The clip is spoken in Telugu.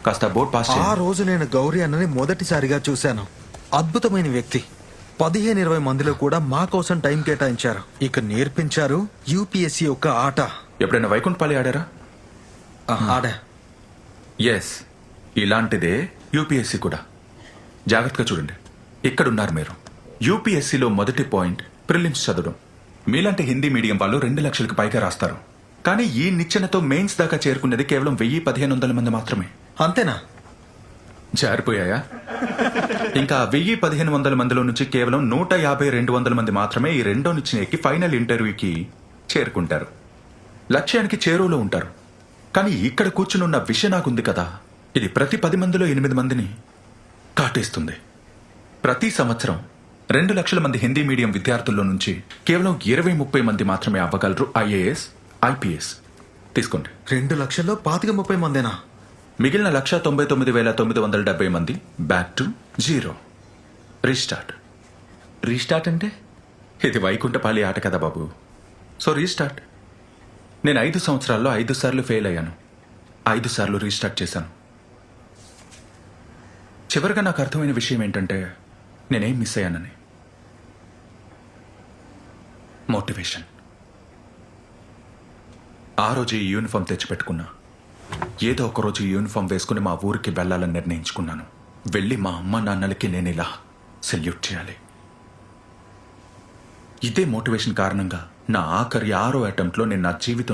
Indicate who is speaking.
Speaker 1: కాస్త బోర్డ్ పాస్
Speaker 2: ఆ
Speaker 1: చేయండి.
Speaker 2: రోజు నేను గౌరీ అన్నని మొదటిసారిగా చూశాను. అద్భుతమైన వ్యక్తి. 15-20 మందిలో కూడా మా కోసం టైం కేటాయించారు. ఇక నేర్పించారు యూపీఎస్సీ యొక్క ఆట.
Speaker 1: ఎప్పుడైనా వైకుంఠపాలి ఆడారా?
Speaker 2: ఆడా.
Speaker 1: ఎస్, ఇలాంటిదే యూపీఎస్సీ కూడా. జాగ్రత్తగా చూడండి. ఇక్కడున్నారు మీరు. యూపీఎస్సీలో మొదటి పాయింట్ ప్రిలిమ్స్ చదవడం. మీలాంటి హిందీ మీడియం వాళ్ళు 2 లక్షలకు పైగా రాస్తారు. కానీ ఈ నిచ్చెనతో మెయిన్స్ దాకా చేరుకున్నది కేవలం 1000-1500 మంది మాత్రమే.
Speaker 2: అంతేనా?
Speaker 1: జారిపోయాయా? ఇంకా 1000-1500 మందిలో నుంచి కేవలం 150-200 మంది మాత్రమే ఈ రెండో నిచ్చెన ఎక్కి ఫైనల్ ఇంటర్వ్యూకి చేరుకుంటారు. లక్ష్యానికి చేరువలో ఉంటారు. కానీ ఇక్కడ కూర్చునున్న విషయం నాకుంది కదా, ఇది ప్రతి 10 మందిలో 8 మందిని కాటేస్తుంది. ప్రతి సంవత్సరం 2 లక్షల మంది హిందీ మీడియం విద్యార్థుల్లో నుంచి కేవలం 20-30 మంది మాత్రమే అవ్వగలరు ఐఏఎస్, ఐపీఎస్. తీసుకోండి.
Speaker 2: 2 లక్షల్లో 25-30 మందేనా?
Speaker 1: మిగిలిన 199,970 మంది back to zero. Restart. Restart అంటే ఇది వైకుంఠపాలి ఆట కదా బాబు. So restart. నేను 5 సంవత్సరాల్లో 5 సార్లు ఫెయిల్ అయ్యాను. 5 సార్లు రీస్టార్ట్ చేశాను. చివరిగా నాకు అర్థమైన విషయం ఏంటంటే నేనేం మిస్ అయ్యానని. మోటివేషన్. ఆ రోజు ఈ యూనిఫామ్ తెచ్చిపెట్టుకున్నా. ఏదో ఒకరోజు ఈ యూనిఫామ్ వేసుకుని మా ఊరికి వెళ్ళాలని నిర్ణయించుకున్నాను. వెళ్ళి మా అమ్మ నాన్నలకి నేను ఇలా సెల్యూట్ చేయాలి. ఇదే మోటివేషన్ కారణంగా నా ఆఖరి 6వ అటెంప్ట్లో నేను నా జీవితం